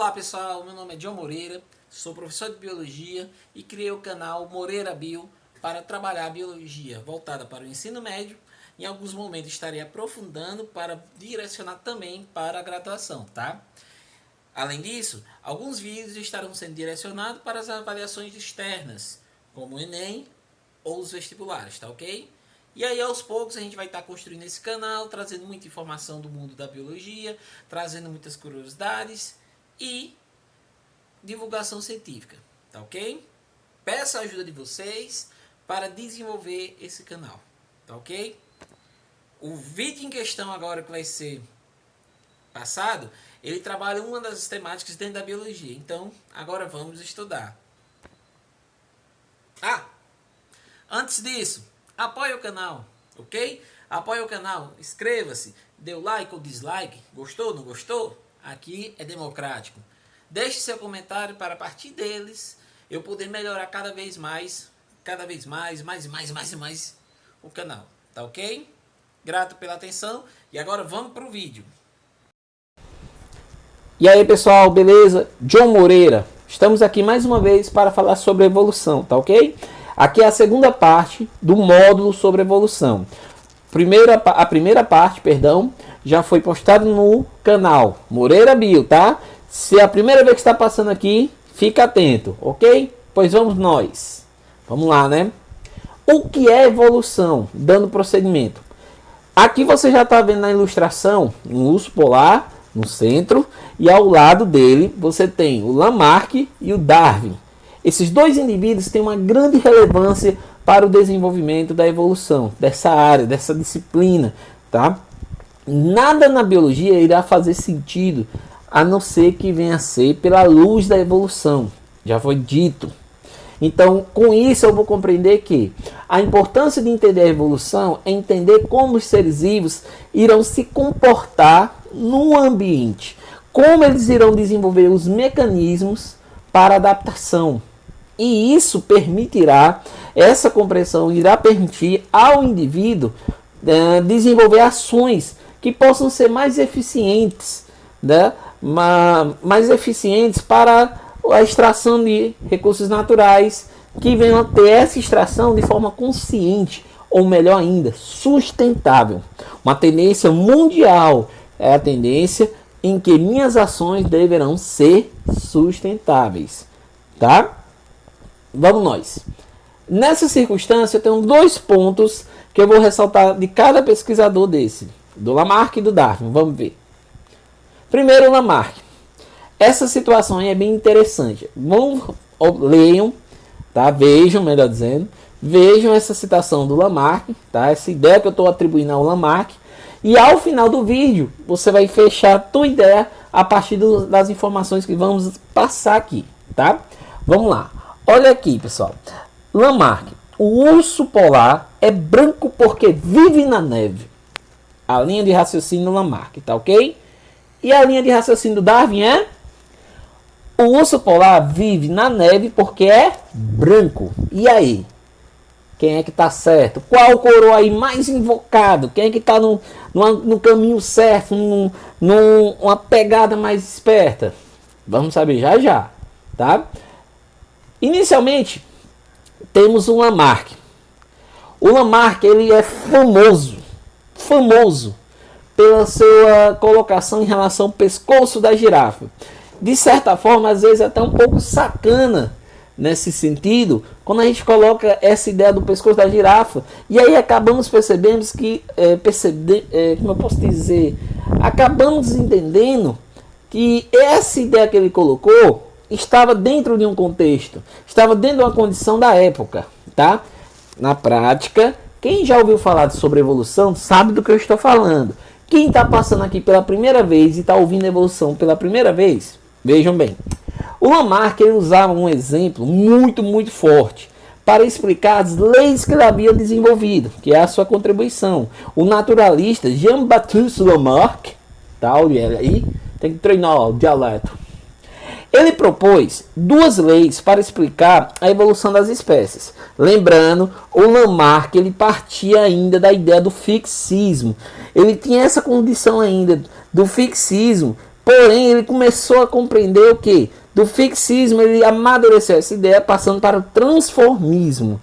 Olá pessoal, meu nome é John Moreira, sou professor de Biologia e criei o canal Moreira Bio para trabalhar a biologia voltada para o ensino médio. Em alguns momentos estarei aprofundando para direcionar também para a graduação, tá? Além disso, alguns vídeos estarão sendo direcionados para as avaliações externas, como o Enem ou os vestibulares, tá ok? E aí aos poucos a gente vai estar construindo esse canal, trazendo muita informação do mundo da biologia, trazendo muitas curiosidades e divulgação científica, tá ok? Peço a ajuda de vocês para desenvolver esse canal, tá ok? O vídeo em questão agora que vai ser passado, ele trabalha uma das temáticas dentro da biologia, então agora vamos estudar. Antes disso, apoie o canal, ok? Apoie o canal, inscreva-se, dê o like ou dislike, gostou, não gostou? Aqui é democrático. Deixe seu comentário para a partir deles eu poder melhorar cada vez mais o canal, tá ok? Grato pela atenção e agora vamos para o vídeo. E aí pessoal, beleza? John Moreira, estamos aqui mais uma vez para falar sobre evolução, tá ok? Aqui é a segunda parte do módulo sobre evolução. A primeira parte, já foi postada no canal Moreira Bio, tá? Se é a primeira vez que está passando aqui, fica atento, ok? Pois vamos nós. Vamos lá, né? O que é evolução? Dando procedimento. Aqui você já está vendo na ilustração um urso polar no centro e ao lado dele você tem o Lamarck e o Darwin. Esses dois indivíduos têm uma grande relevância para o desenvolvimento da evolução, dessa área, dessa disciplina, tá? Nada na biologia irá fazer sentido a não ser que venha a ser pela luz da evolução, já foi dito. Então, com isso eu vou compreender que a importância de entender a evolução é entender como os seres vivos irão se comportar no ambiente, como eles irão desenvolver os mecanismos para adaptação. E isso permitirá, essa compreensão irá permitir ao indivíduo desenvolver ações que possam ser mais eficientes, né? Mais eficientes para a extração de recursos naturais, que venham a ter essa extração de forma consciente, ou melhor ainda, sustentável. Uma tendência mundial é a tendência em que minhas ações deverão ser sustentáveis, tá? Vamos nós. Nessa circunstância, eu tenho dois pontos que eu vou ressaltar de cada pesquisador desse, do Lamarck e do Darwin. Vamos ver. Primeiro, o Lamarck. Essa situação aí é bem interessante. Leiam, tá? Vejam, melhor dizendo, vejam essa citação do Lamarck, tá? Essa ideia que eu estou atribuindo ao Lamarck. E ao final do vídeo, você vai fechar a tua ideia a partir das informações que vamos passar aqui, tá? Vamos lá. Olha aqui, pessoal. Lamarck. O urso polar é branco porque vive na neve. A linha de raciocínio do Lamarck, tá ok? E a linha de raciocínio do Darwin é: o urso polar vive na neve porque é branco. E aí? Quem é que tá certo? Qual coroa aí mais invocado? Quem é que tá no caminho certo? Numa pegada mais esperta? Vamos saber já já, tá? Inicialmente, temos o Lamarck. O Lamarck, ele é famoso pela sua colocação em relação ao pescoço da girafa. De certa forma, às vezes até um pouco sacana nesse sentido, quando a gente coloca essa ideia do pescoço da girafa, e aí acabamos percebendo que, como eu posso dizer, acabamos entendendo que essa ideia que ele colocou estava dentro de um contexto, estava dentro de uma condição da época, tá? Na prática, quem já ouviu falar sobre evolução sabe do que eu estou falando. Quem está passando aqui pela primeira vez e está ouvindo evolução pela primeira vez, vejam bem. O Lamarck, ele usava um exemplo muito forte para explicar as leis que ele havia desenvolvido, que é a sua contribuição. O naturalista Jean-Baptiste Lamarck, tá? Olha aí, tem que treinar o dialeto. Ele propôs duas leis para explicar a evolução das espécies. Lembrando, o Lamarck, ele partia ainda da ideia do fixismo. Ele tinha essa condição ainda do fixismo Porém, ele começou a compreender o que? Do fixismo, ele amadureceu essa ideia, passando para o transformismo.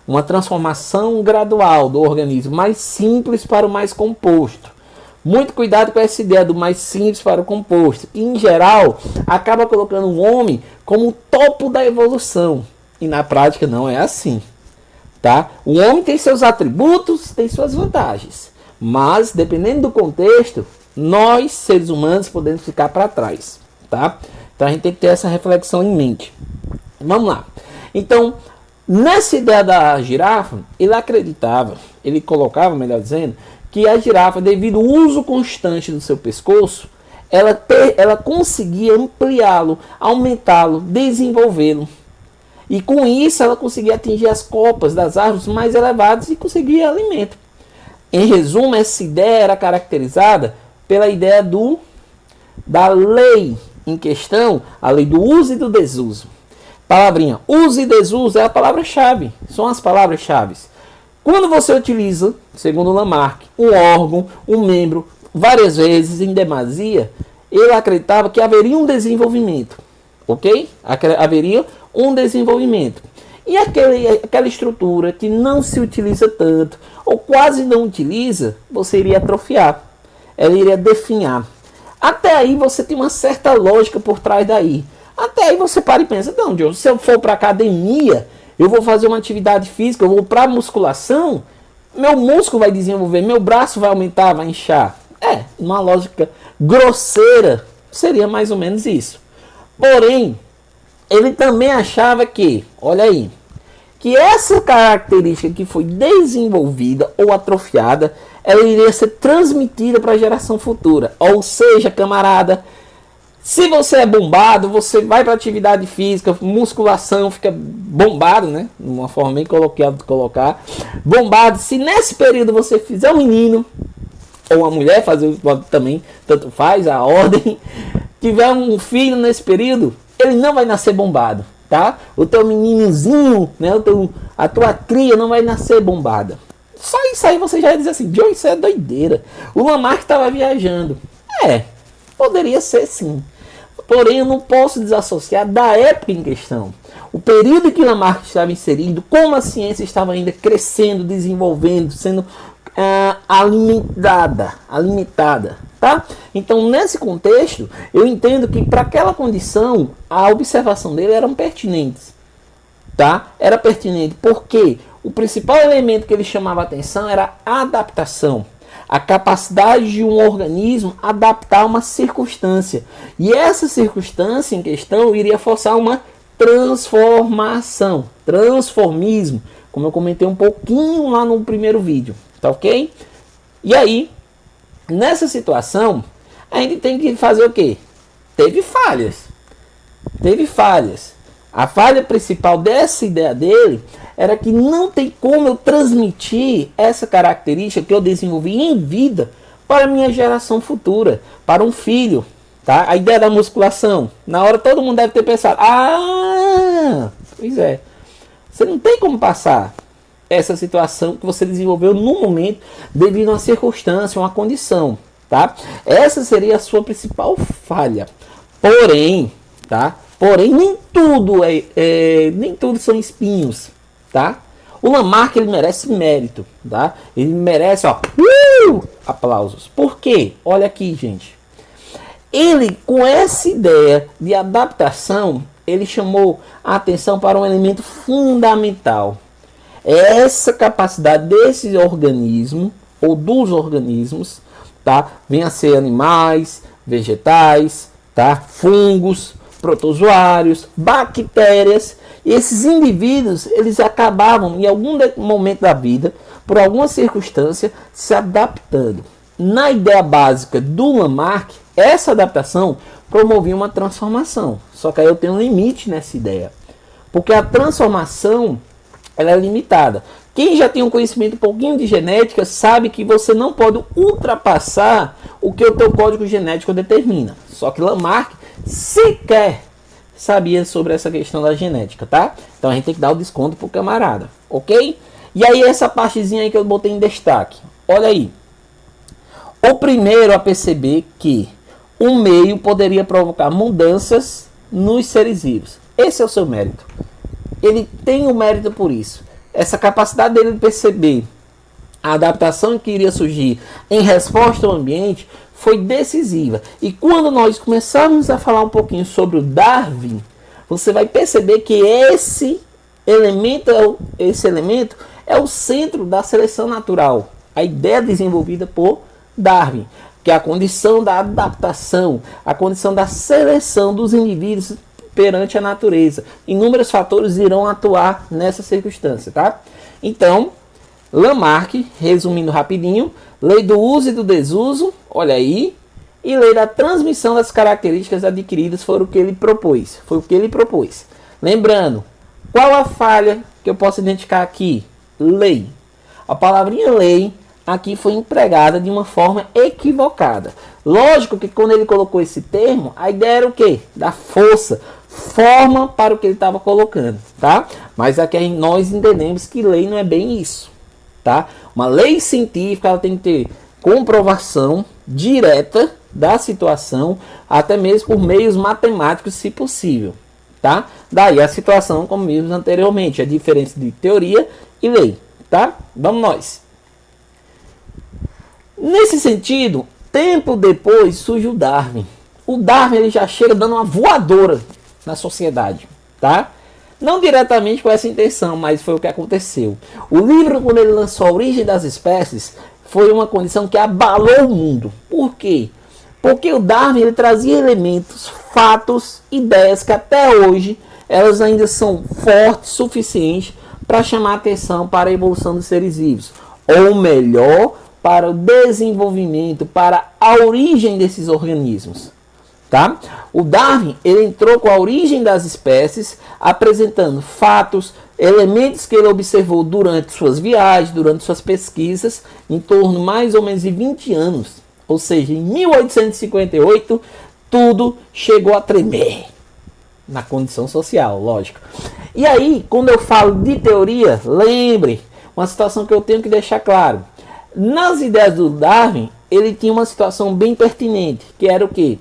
Uma transformação gradual do organismo mais simples para o mais composto. Muito cuidado com essa ideia do mais simples para o composto, que em geral acaba colocando o homem como o topo da evolução. E na prática não é assim. Tá? O homem tem seus atributos, tem suas vantagens. Mas, dependendo do contexto, nós, seres humanos, podemos ficar para trás. Tá? Então a gente tem que ter essa reflexão em mente. Vamos lá. Então, nessa ideia da girafa, ele acreditava, ele colocava, melhor dizendo, que a girafa, devido ao uso constante do seu pescoço, ela conseguia ampliá-lo, aumentá-lo, desenvolvê-lo. E com isso ela conseguia atingir as copas das árvores mais elevadas e conseguia alimento. Em resumo, essa ideia era caracterizada pela ideia da lei em questão, a lei do uso e do desuso. Palavrinha uso e desuso é a palavra-chave, são as palavras-chave. Quando você utiliza, segundo Lamarck, um órgão, um membro, várias vezes, em demasia, ele acreditava que haveria um desenvolvimento. Ok? Haveria um desenvolvimento. E aquela estrutura que não se utiliza tanto, ou quase não utiliza, você iria atrofiar. Ela iria definhar. Até aí você tem uma certa lógica por trás daí. Até aí você para e pensa, não, Deus, se eu for para academia, eu vou fazer uma atividade física, eu vou para musculação, meu músculo vai desenvolver, meu braço vai aumentar, vai inchar. Uma lógica grosseira, seria mais ou menos isso. Porém, ele também achava que, olha aí, que essa característica que foi desenvolvida ou atrofiada, ela iria ser transmitida para a geração futura. Ou seja, camarada, se você é bombado, você vai para atividade física, musculação, fica bombado, né? Uma forma bem coloquial de colocar. Bombado, se nesse período você fizer um menino, ou uma mulher, fazer também, tanto faz, a ordem, tiver um filho nesse período, ele não vai nascer bombado, tá? O teu meninozinho, né? A tua cria não vai nascer bombada. Só isso aí você já ia dizer assim, John, isso é doideira. O Lamarck estava viajando. Poderia ser sim. Porém, eu não posso desassociar da época em questão. O período em que Lamarck estava inserido, como a ciência estava ainda crescendo, desenvolvendo, sendo alimentada, tá? Então, nesse contexto, eu entendo que para aquela condição, a observação dele era pertinente, tá? Era pertinente porque o principal elemento que ele chamava a atenção era a adaptação. A capacidade de um organismo adaptar a uma circunstância. E essa circunstância em questão iria forçar uma transformação. Transformismo. Como eu comentei um pouquinho lá no primeiro vídeo. Tá ok? E aí, nessa situação, a gente tem que fazer o quê? Teve falhas. A falha principal dessa ideia dele era que não tem como eu transmitir essa característica que eu desenvolvi em vida para a minha geração futura, para um filho. Tá? A ideia da musculação, na hora todo mundo deve ter pensado, pois é, você não tem como passar essa situação que você desenvolveu no momento devido a uma circunstância, uma condição. Tá? Essa seria a sua principal falha. Porém, tá? Nem tudo são espinhos, tá? O Lamarck, ele merece mérito, tá? Ele merece, aplausos. Por quê? Olha aqui, gente. Ele, com essa ideia de adaptação, ele chamou a atenção para um elemento fundamental. Essa capacidade desse organismo, ou dos organismos, tá? Venha a ser animais, vegetais, tá? Fungos, protozoários, bactérias. E esses indivíduos, eles acabavam em algum momento da vida, por alguma circunstância, se adaptando. Na ideia básica do Lamarck, essa adaptação promovia uma transformação. Só que aí eu tenho um limite nessa ideia. Porque a transformação, ela é limitada. Quem já tem um conhecimento um pouquinho de genética sabe que você não pode ultrapassar o que o teu código genético determina. Só que Lamarck sequer sabia sobre essa questão da genética, tá? Então a gente tem que dar o desconto pro camarada, ok? E aí essa partezinha aí que eu botei em destaque. Olha aí. O primeiro a perceber que o meio poderia provocar mudanças nos seres vivos. Esse é o seu mérito. Ele tem o mérito por isso. Essa capacidade dele de perceber a adaptação que iria surgir em resposta ao ambiente foi decisiva. E quando nós começarmos a falar um pouquinho sobre o Darwin, você vai perceber que esse elemento é o centro da seleção natural. A ideia desenvolvida por Darwin, que é a condição da adaptação, a condição da seleção dos indivíduos perante a natureza. Inúmeros fatores irão atuar nessa circunstância, tá? Então, Lamarck, resumindo rapidinho, lei do uso e do desuso, olha aí, e lei da transmissão das características adquiridas foi o que ele propôs. Lembrando, qual a falha que eu posso identificar aqui? Lei. A palavrinha lei aqui foi empregada de uma forma equivocada. Lógico que quando ele colocou esse termo, a ideia era o quê? Da força, forma para o que ele estava colocando, tá? Mas aqui nós entendemos que lei não é bem isso, tá? Uma lei científica, ela tem que ter comprovação direta da situação, até mesmo por meios matemáticos, se possível, tá? Daí a situação, como vimos anteriormente, a diferença de teoria e lei, tá? Vamos nós. Nesse sentido, tempo depois surge o Darwin. O Darwin ele já chega dando uma voadora na sociedade, tá? Não diretamente com essa intenção, mas foi o que aconteceu. O livro, quando ele lançou A Origem das Espécies, foi uma condição que abalou o mundo. Por quê? Porque o Darwin ele trazia elementos, fatos, ideias que até hoje elas ainda são fortes o suficiente para chamar atenção para a evolução dos seres vivos. Ou melhor, para o desenvolvimento, para a origem desses organismos. Tá? O Darwin ele entrou com A Origem das Espécies, apresentando fatos, elementos que ele observou durante suas viagens, durante suas pesquisas, em torno mais ou menos de 20 anos. Ou seja, em 1858, tudo chegou a tremer. Na condição social, lógico. E aí, quando eu falo de teoria, lembre, uma situação que eu tenho que deixar claro. Nas ideias do Darwin, ele tinha uma situação bem pertinente, que era o quê?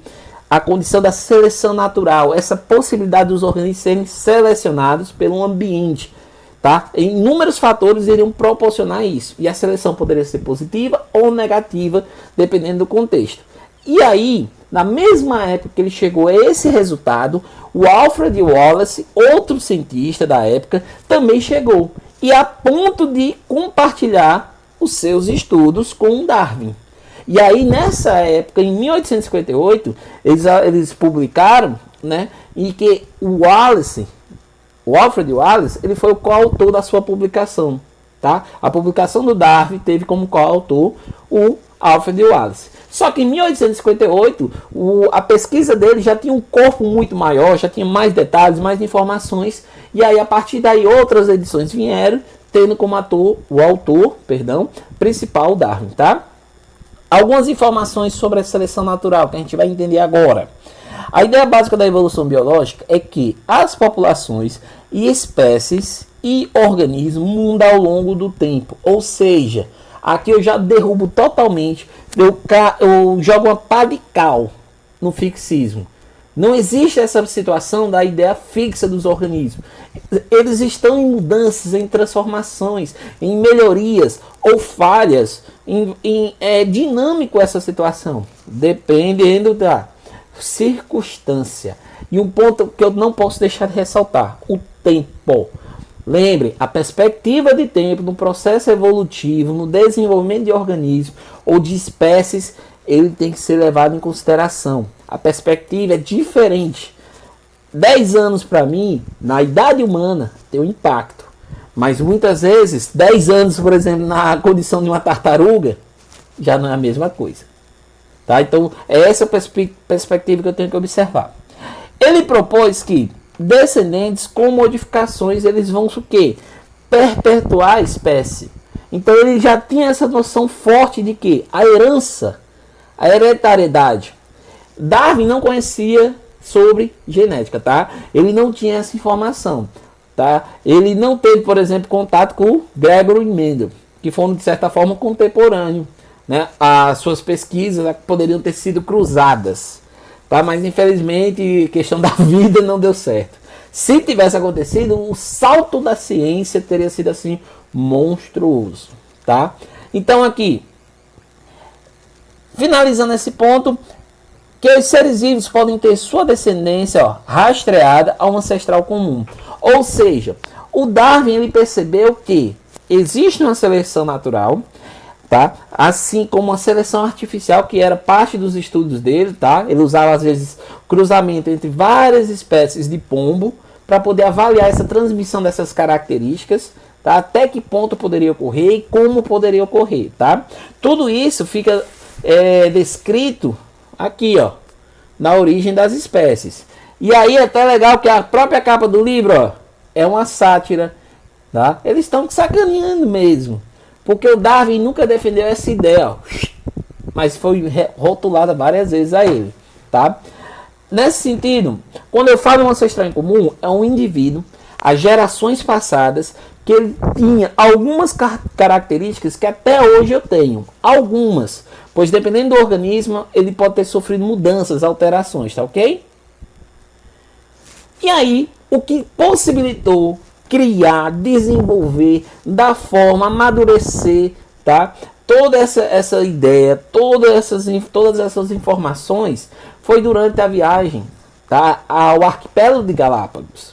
A condição da seleção natural, essa possibilidade dos organismos serem selecionados pelo ambiente, tá? Inúmeros fatores iriam proporcionar isso, e a seleção poderia ser positiva ou negativa, dependendo do contexto. E aí, na mesma época que ele chegou a esse resultado, o Alfred Wallace, outro cientista da época, também chegou, e a ponto de compartilhar os seus estudos com Darwin. E aí, nessa época, em 1858, eles publicaram, né, em que o Alfred Wallace, ele foi o coautor da sua publicação. Tá? A publicação do Darwin teve como coautor o Alfred Wallace. Só que em 1858, a pesquisa dele já tinha um corpo muito maior, já tinha mais detalhes, mais informações. E aí, a partir daí, outras edições vieram, tendo como autor principal Darwin, tá? Algumas informações sobre a seleção natural que a gente vai entender agora. A ideia básica da evolução biológica é que as populações e espécies e organismos mudam ao longo do tempo. Ou seja, aqui eu já derrubo totalmente, eu jogo uma pá de cal no fixismo. Não existe essa situação da ideia fixa dos organismos. Eles estão em mudanças, em transformações, em melhorias ou falhas. É dinâmico essa situação, dependendo da circunstância. E um ponto que eu não posso deixar de ressaltar: o tempo. Lembre, a perspectiva de tempo no processo evolutivo, no desenvolvimento de organismos ou de espécies, ele tem que ser levado em consideração. A perspectiva é diferente. 10 anos para mim, na idade humana, tem um impacto. Mas muitas vezes, 10 anos, por exemplo, na condição de uma tartaruga, já não é a mesma coisa. Tá? Então, é essa perspectiva que eu tenho que observar. Ele propôs que descendentes com modificações, eles vão o quê? Perpetuar a espécie. Então, ele já tinha essa noção forte de que a herança, a hereditariedade. Darwin não conhecia sobre genética, tá? Ele não tinha essa informação, tá? Ele não teve, por exemplo, contato com o Gregory Mendel, que foram de certa forma contemporâneos, né? As suas pesquisas poderiam ter sido cruzadas. tá? Mas infelizmente, questão da vida não deu certo. Se tivesse acontecido, o salto da ciência teria sido assim monstruoso, tá? Então aqui, finalizando esse ponto, que os seres vivos podem ter sua descendência, ó, rastreada a um ancestral comum. Ou seja, o Darwin ele percebeu que existe uma seleção natural, tá? Assim como uma seleção artificial, que era parte dos estudos dele, tá? Ele usava às vezes cruzamento entre várias espécies de pombo para poder avaliar essa transmissão dessas características, tá? Até que ponto poderia ocorrer e como poderia ocorrer, tá? Tudo isso fica descrito aqui, ó, na origem das espécies. E aí é até legal que a própria capa do livro, ó, é uma sátira, tá? Eles estão sacaneando mesmo, porque o Darwin nunca defendeu essa ideia, ó, mas foi rotulada várias vezes a ele, tá? Nesse sentido, quando eu falo em um ancestral em comum, é um indivíduo, as gerações passadas, que ele tinha algumas características que até hoje eu tenho. Algumas, pois dependendo do organismo, ele pode ter sofrido mudanças, alterações, tá ok? E aí, o que possibilitou criar, desenvolver, dar forma, amadurecer, tá? Toda essa ideia, todas essas informações foi durante a viagem, tá? Ao arquipélago de Galápagos.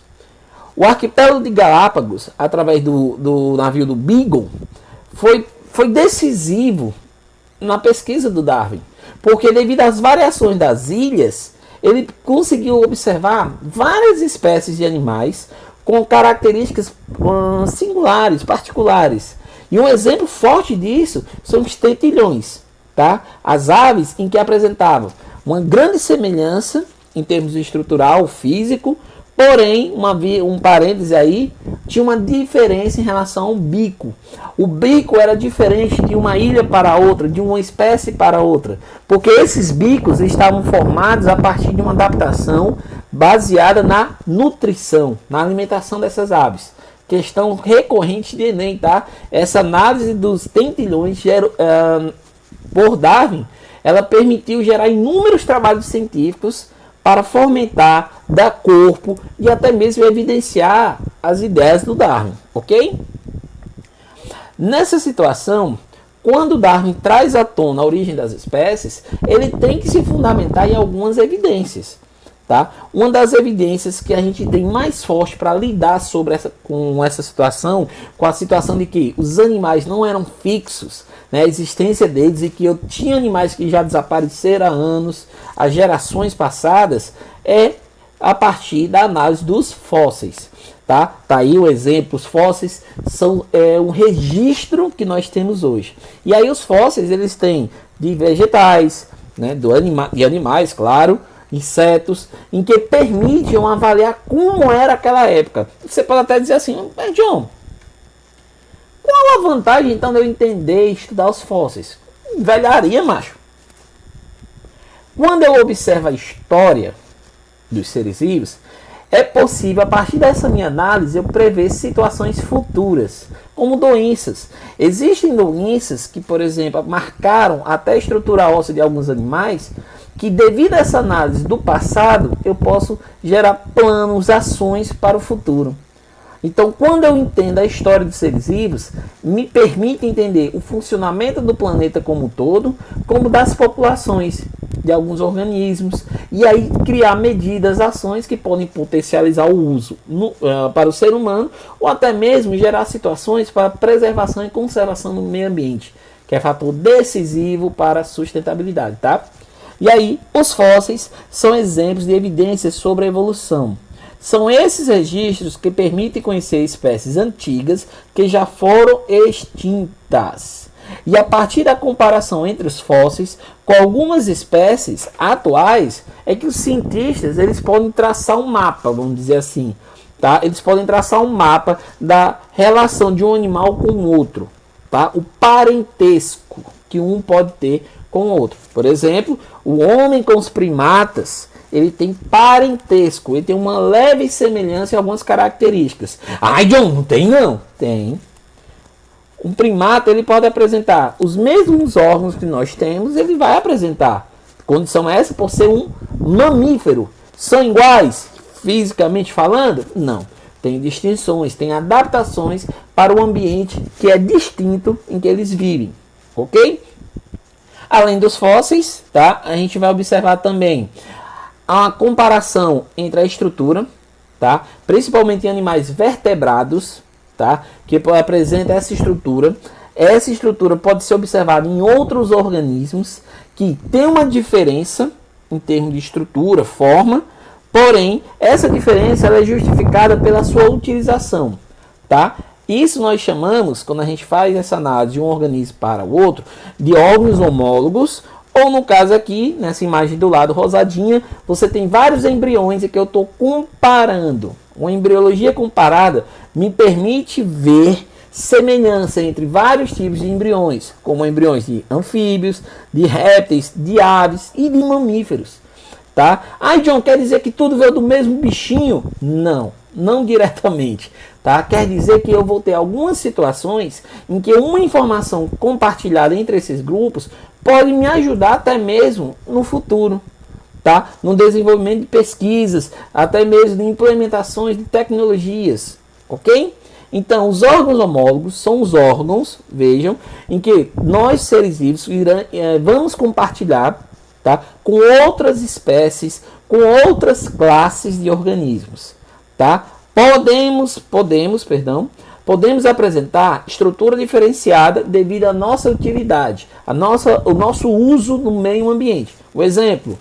O arquipélago de Galápagos, através do navio do Beagle, foi decisivo na pesquisa do Darwin, porque devido às variações das ilhas, ele conseguiu observar várias espécies de animais com características singulares, particulares. E um exemplo forte disso são os tentilhões, tá? As aves em que apresentavam uma grande semelhança em termos estrutural, físico, porém, um parêntese aí, tinha uma diferença em relação ao bico. O bico era diferente de uma ilha para outra, de uma espécie para outra, porque esses bicos estavam formados a partir de uma adaptação baseada na nutrição, na alimentação dessas aves. Questão recorrente de Enem, tá? Essa análise dos tentilhões por Darwin, ela permitiu gerar inúmeros trabalhos científicos para fomentar, dar corpo e até mesmo evidenciar as ideias do Darwin, ok? Nessa situação, quando Darwin traz à tona a origem das espécies, ele tem que se fundamentar em algumas evidências, tá? Uma das evidências que a gente tem mais forte para lidar com essa situação, com a situação de que os animais não eram fixos, né, a existência deles, e que eu tinha animais que já desapareceram há anos, as gerações passadas, é a partir da análise dos fósseis. Tá aí o exemplo, os fósseis são um registro que nós temos hoje. E aí os fósseis, eles têm de vegetais, né, de animais, claro, insetos, em que permitem avaliar como era aquela época. Você pode até dizer assim, mas John, qual a vantagem então de eu entender e estudar os fósseis? Velharia, macho. Quando eu observo a história dos seres vivos, é possível, a partir dessa minha análise, eu prever situações futuras, como doenças. Existem doenças que, por exemplo, marcaram até a estrutura óssea de alguns animais, que devido a essa análise do passado, eu posso gerar planos, ações para o futuro. Então, quando eu entendo a história dos seres vivos, me permite entender o funcionamento do planeta como um todo, como das populações de alguns organismos, e aí criar medidas, ações que podem potencializar o uso para o ser humano, ou até mesmo gerar situações para preservação e conservação do meio ambiente, que é fator decisivo para a sustentabilidade, tá? E aí, os fósseis são exemplos de evidências sobre a evolução. São esses registros que permitem conhecer espécies antigas que já foram extintas. E a partir da comparação entre os fósseis com algumas espécies atuais, é que os cientistas eles podem traçar um mapa, vamos dizer assim. Tá? Eles podem traçar um mapa da relação de um animal com o outro. Tá? O parentesco que um pode ter com o outro. Por exemplo, o homem com os primatas, ele tem parentesco, ele tem uma leve semelhança em algumas características. Ai, John, não tem não? Tem. Um primata, ele pode apresentar os mesmos órgãos que nós temos, ele vai apresentar. Condição essa por ser um mamífero são iguais, fisicamente falando? Não. Tem distinções, tem adaptações para o ambiente que é distinto em que eles vivem, ok? Além dos fósseis, tá? A gente vai observar também a comparação entre a estrutura, tá? Principalmente em animais vertebrados, tá? Que apresenta essa estrutura. Essa estrutura pode ser observada em outros organismos que tem uma diferença em termos de estrutura, forma, porém essa diferença ela é justificada pela sua utilização, tá? Isso nós chamamos, quando a gente faz essa análise de um organismo para o outro, de órgãos homólogos, ou no caso aqui, nessa imagem do lado rosadinha, você tem vários embriões que eu estou comparando. Uma embriologia comparada me permite ver semelhança entre vários tipos de embriões, como embriões de anfíbios, de répteis, de aves e de mamíferos. Tá? Ai, John, quer dizer que tudo veio do mesmo bichinho? Não, não diretamente. Tá? Quer dizer que eu vou ter algumas situações em que uma informação compartilhada entre esses grupos pode me ajudar até mesmo no futuro, tá? No desenvolvimento de pesquisas, até mesmo de implementações de tecnologias, ok? Então, os órgãos homólogos são os órgãos, vejam, em que nós seres vivos vamos compartilhar, tá, com outras espécies, com outras classes de organismos, tá? Podemos apresentar estrutura diferenciada devido à nossa utilidade, o nosso uso no meio ambiente. O exemplo,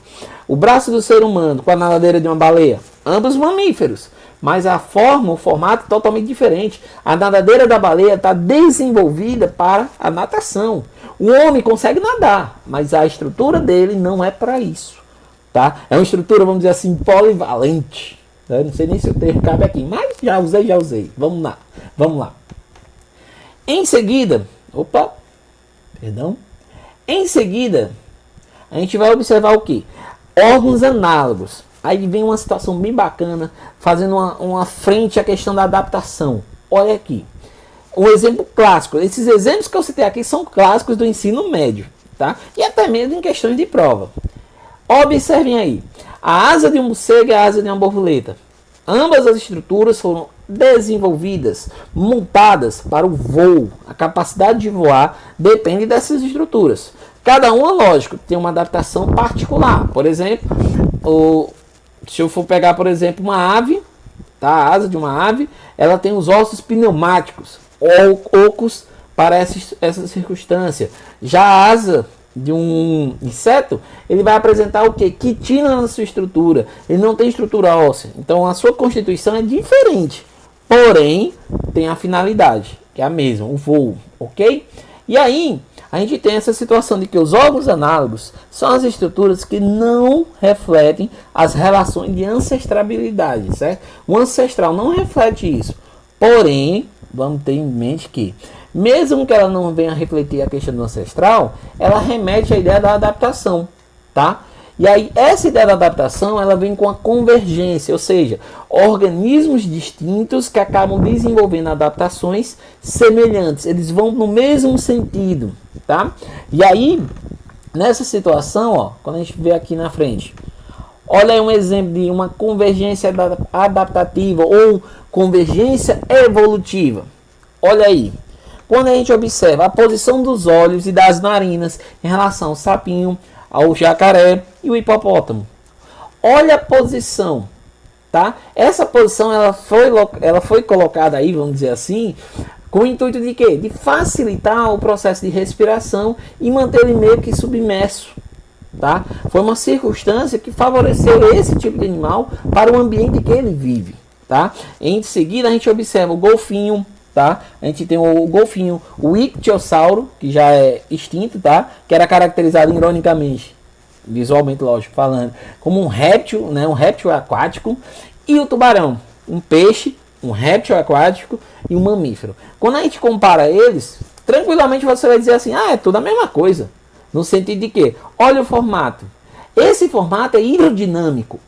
o braço do ser humano com a nadadeira de uma baleia, ambos mamíferos, mas a forma, o formato é totalmente diferente. A nadadeira da baleia está desenvolvida para a natação. O homem consegue nadar, mas a estrutura dele não é para isso, tá? É uma estrutura, vamos dizer assim, polivalente. Eu não sei nem se o termo cabe aqui, mas já usei. Vamos lá. Em seguida, Em seguida, a gente vai observar o que? Órgãos análogos. Aí vem uma situação bem bacana, fazendo uma frente à questão da adaptação. Olha aqui. Um exemplo clássico. Esses exemplos que eu citei aqui são clássicos do ensino médio, tá? E até mesmo em questões de prova. Observem aí. A asa de um morcego e a asa de uma borboleta. Ambas as estruturas foram desenvolvidas, montadas para o voo. A capacidade de voar depende dessas estruturas. Cada uma, lógico, tem uma adaptação particular. Por exemplo, se eu for pegar, por exemplo, uma ave, tá? A asa de uma ave, ela tem os ossos pneumáticos, ocos para essa circunstância. Já a asa de um inseto, ele vai apresentar o que? Quitina na sua estrutura. Ele não tem estrutura óssea. Então a sua constituição é diferente. Porém, tem a finalidade, que é a mesma, o voo, ok? E aí, a gente tem essa situação de que os órgãos análogos são as estruturas que não refletem as relações de ancestrabilidade, certo? O ancestral não reflete isso. Porém, vamos ter em mente que, mesmo que ela não venha refletir a questão do ancestral, ela remete à ideia da adaptação, tá? E aí, essa ideia da adaptação, ela vem com a convergência, ou seja, organismos distintos que acabam desenvolvendo adaptações semelhantes. Eles vão no mesmo sentido, tá? E aí, nessa situação, ó, quando a gente vê aqui na frente, olha aí um exemplo de uma convergência adaptativa ou convergência evolutiva. Olha aí. Quando a gente observa a posição dos olhos e das narinas em relação ao sapinho, ao jacaré e o hipopótamo. Olha a posição, tá? Essa posição ela foi colocada aí, vamos dizer assim, com o intuito de quê? De facilitar o processo de respiração e manter ele meio que submerso, tá? Foi uma circunstância que favoreceu esse tipo de animal para o ambiente que ele vive, tá? Em seguida a gente observa o golfinho, tá? A gente tem o golfinho, o ictiosauro, que já é extinto, tá? Que era caracterizado ironicamente, visualmente, lógico, falando, como um réptil, né? Um réptil aquático, e o tubarão, um peixe, um réptil aquático e um mamífero. Quando a gente compara eles, tranquilamente você vai dizer assim, é tudo a mesma coisa. No sentido de que, olha o formato. Esse formato é hidrodinâmico,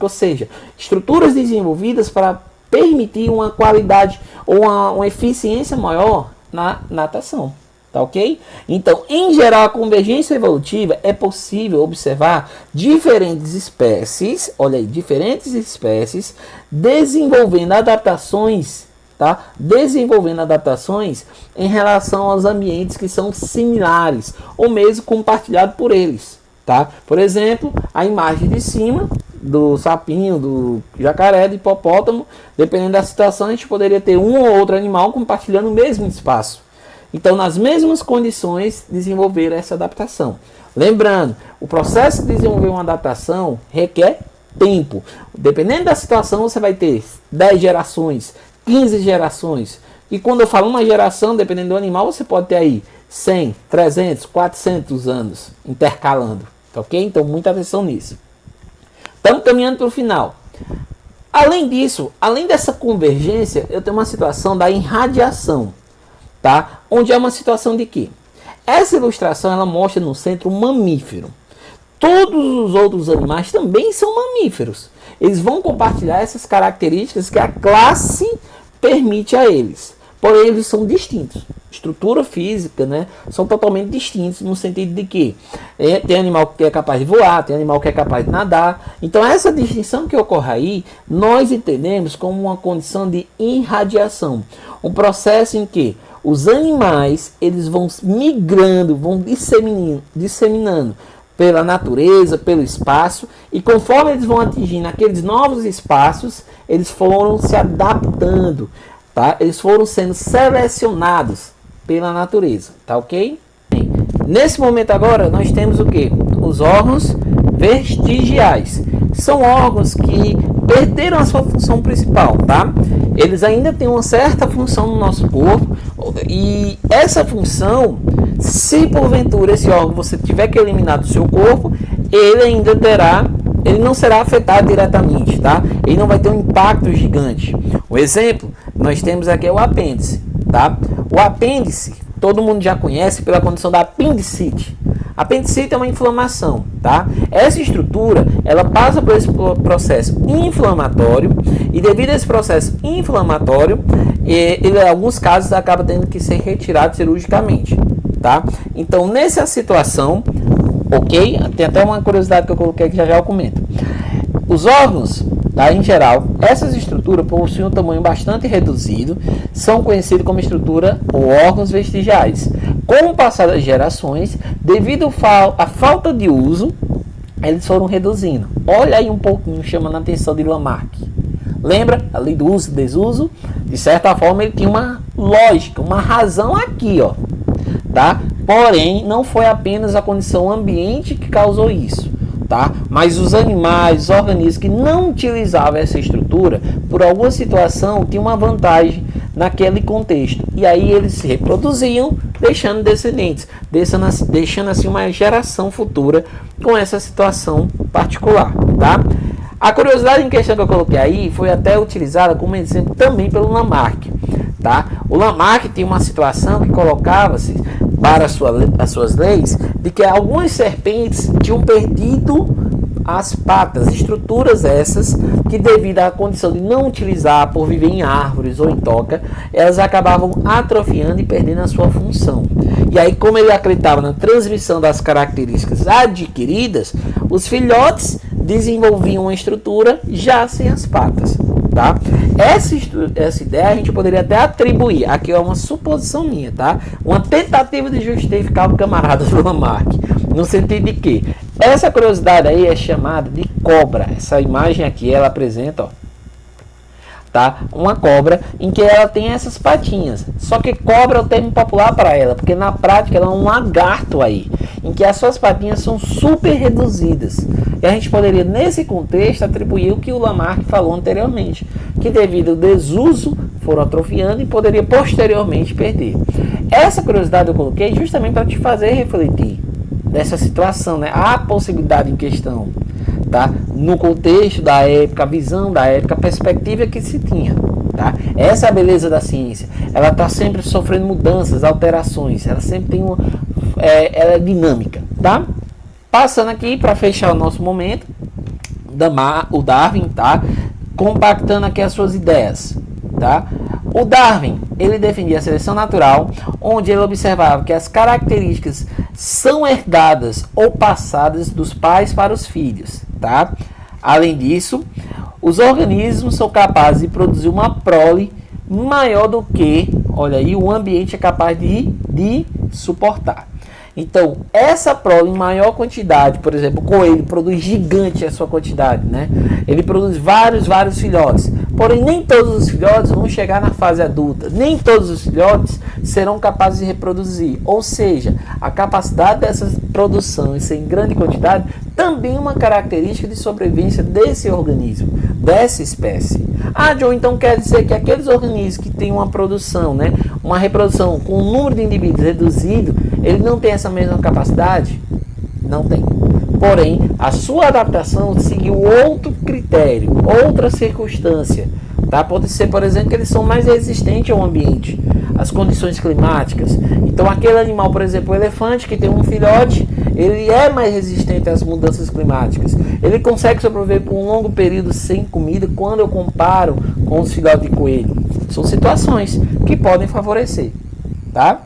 ou seja, estruturas desenvolvidas para permitir uma qualidade ou uma eficiência maior na natação, Tá ok? Então, em geral, a convergência evolutiva é possível observar diferentes espécies, olha aí, diferentes espécies desenvolvendo adaptações, tá? Desenvolvendo adaptações em relação aos ambientes que são similares ou mesmo compartilhados por eles, tá? Por exemplo, a imagem de cima do sapinho, do jacaré, do hipopótamo, dependendo da situação, a gente poderia ter um ou outro animal compartilhando o mesmo espaço. Então, nas mesmas condições, desenvolver essa adaptação. Lembrando, o processo de desenvolver uma adaptação requer tempo. Dependendo da situação, você vai ter 10 gerações, 15 gerações. E quando eu falo uma geração, dependendo do animal, você pode ter aí 100, 300, 400 anos intercalando. Tá ok? Então, muita atenção nisso. Estamos caminhando para o final. Além disso, além dessa convergência, eu tenho uma situação da irradiação. Tá? Onde é uma situação de que essa ilustração ela mostra no centro um mamífero. Todos os outros animais também são mamíferos. Eles vão compartilhar essas características que a classe permite a eles. Porém, eles são distintos. Estrutura física, né? São totalmente distintos no sentido de que tem animal que é capaz de voar, tem animal que é capaz de nadar. Então, essa distinção que ocorre aí, nós entendemos como uma condição de irradiação. Um processo em que os animais eles vão migrando, vão disseminando pela natureza, pelo espaço, e conforme eles vão atingindo aqueles novos espaços, eles foram se adaptando, tá? Eles foram sendo selecionados pela natureza, tá ok? Bem, nesse momento agora nós temos o que? Os órgãos vestigiais. São órgãos que perderam a sua função principal, tá? Eles ainda têm uma certa função no nosso corpo e essa função, se porventura esse órgão você tiver que eliminar do seu corpo, ele ainda terá, ele não será afetado diretamente, tá? Ele não vai ter um impacto gigante. O exemplo, nós temos aqui o apêndice, tá? O apêndice, todo mundo já conhece pela condição da apendicite. A apendicite é uma inflamação, tá? Essa estrutura, ela passa por esse processo inflamatório e devido a esse processo inflamatório, ele em alguns casos acaba tendo que ser retirado cirurgicamente, tá? Então, nessa situação, ok? Tem até uma curiosidade que eu coloquei aqui, já eu comento. Os órgãos, tá, em geral, essas estruturas possuem um tamanho bastante reduzido, são conhecidos como estrutura ou órgãos vestigiais. Com o passar das gerações, devido à falta de uso, eles foram reduzindo. Olha aí um pouquinho, chamando a atenção de Lamarck. Lembra a lei do uso e desuso? De certa forma, ele tinha uma lógica, uma razão aqui, ó, tá? Porém, não foi apenas a condição ambiente que causou isso, tá? Mas os animais, os organismos que não utilizavam essa estrutura, por alguma situação, tinham uma vantagem naquele contexto. E aí eles se reproduziam, deixando descendentes, deixando assim uma geração futura com essa situação particular, tá? A curiosidade em questão que eu coloquei aí foi até utilizada como exemplo também pelo Lamarck, tá? O Lamarck tem uma situação que colocava-se para as suas leis de que algumas serpentes tinham perdido as patas, estruturas essas que devido à condição de não utilizar por viver em árvores ou em toca, elas acabavam atrofiando e perdendo a sua função. E aí, como ele acreditava na transmissão das características adquiridas, os filhotes desenvolviam uma estrutura já sem as patas, tá? Essa ideia a gente poderia até atribuir, aqui é uma suposição minha, tá? Uma tentativa de justificar o camarada do Lamarck, no sentido de que essa curiosidade aí é chamada de cobra. Essa imagem aqui, ela apresenta, ó, tá? Uma cobra em que ela tem essas patinhas. Só que cobra é o termo popular para ela, porque na prática ela é um lagarto aí, em que as suas patinhas são super reduzidas. E a gente poderia, nesse contexto, atribuir o que o Lamarck falou anteriormente, que devido ao desuso foram atrofiando e poderia posteriormente perder. Essa curiosidade eu coloquei justamente para te fazer refletir dessa situação, né? A possibilidade em questão, tá? No contexto da época, a visão da época, a perspectiva que se tinha, tá? Essa é a beleza da ciência. Ela está sempre sofrendo mudanças, alterações. Ela sempre tem ela é dinâmica, tá? Passando aqui para fechar o nosso momento, o Darwin, tá? Compactando aqui as suas ideias, tá? O Darwin, ele defendia a seleção natural, onde ele observava que as características são herdadas ou passadas dos pais para os filhos, tá? Além disso, os organismos são capazes de produzir uma prole maior do que, olha aí, o ambiente é capaz de suportar. Então, essa prole em maior quantidade, por exemplo, o coelho produz gigante a sua quantidade, né? Ele produz vários filhotes. Porém, nem todos os filhotes vão chegar na fase adulta. Nem todos os filhotes serão capazes de reproduzir. Ou seja, a capacidade dessa produção em ser em grande quantidade também é uma característica de sobrevivência desse organismo, dessa espécie. Ah, John, então quer dizer que aqueles organismos que têm uma produção, né, uma reprodução com um número de indivíduos reduzido, ele não tem essa mesma capacidade? Não tem. Porém, a sua adaptação seguiu outro critério, outra circunstância. Tá? Pode ser, por exemplo, que eles são mais resistentes ao ambiente, às condições climáticas. Então, aquele animal, por exemplo, o elefante que tem um filhote, ele é mais resistente às mudanças climáticas. Ele consegue sobreviver por um longo período sem comida quando eu comparo com os filhotes de coelho. São situações que podem favorecer. Tá?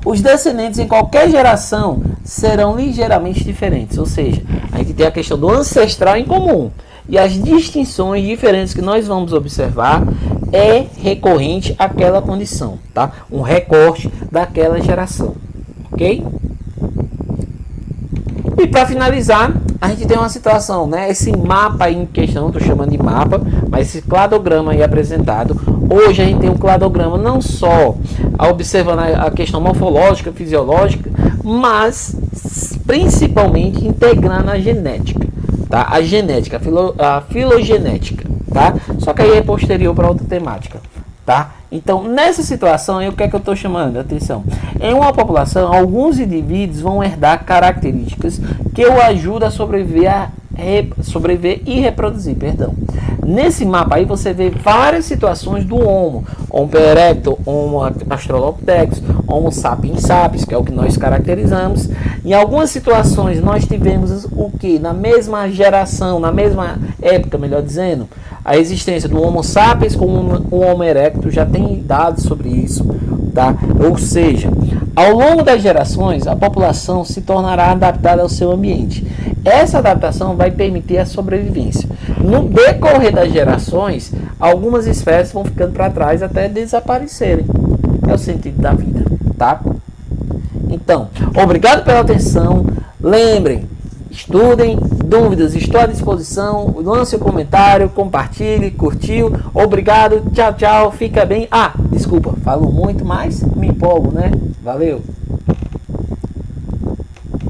Os descendentes em qualquer geração serão ligeiramente diferentes, ou seja, a gente tem a questão do ancestral em comum e as distinções diferentes que nós vamos observar é recorrente àquela condição, tá? Um recorte daquela geração, ok? E para finalizar, a gente tem uma situação, né? Esse mapa aí em questão, estou chamando de mapa, mas esse cladograma aí apresentado. Hoje a gente tem um cladograma não só observando a questão morfológica, fisiológica, mas principalmente integrando a genética, tá? A genética, a filogenética, tá? Só que aí é posterior para outra temática, tá? Então, nessa situação, o que é que eu estou chamando? Atenção. Em uma população, alguns indivíduos vão herdar características que o ajudam a sobreviver e reproduzir, perdão. Nesse mapa aí você vê várias situações do Homo erectus, Homo australopithecus, Homo sapiens sapiens, que é o que nós caracterizamos. Em algumas situações nós tivemos o que? Na mesma geração, na mesma época, melhor dizendo, a existência do Homo sapiens com o Homo erectus, já tem dados sobre isso, tá? Ou seja, ao longo das gerações, a população se tornará adaptada ao seu ambiente. Essa adaptação vai permitir a sobrevivência. No decorrer das gerações, algumas espécies vão ficando para trás até desaparecerem. É o sentido da vida, tá? Então, obrigado pela atenção. Lembrem, estudem, dúvidas, estou à disposição. Lance um comentário, compartilhe, curtiu. Obrigado, tchau, tchau, fica bem. Ah, desculpa, falo muito, mas me empolgo, né? Valeu!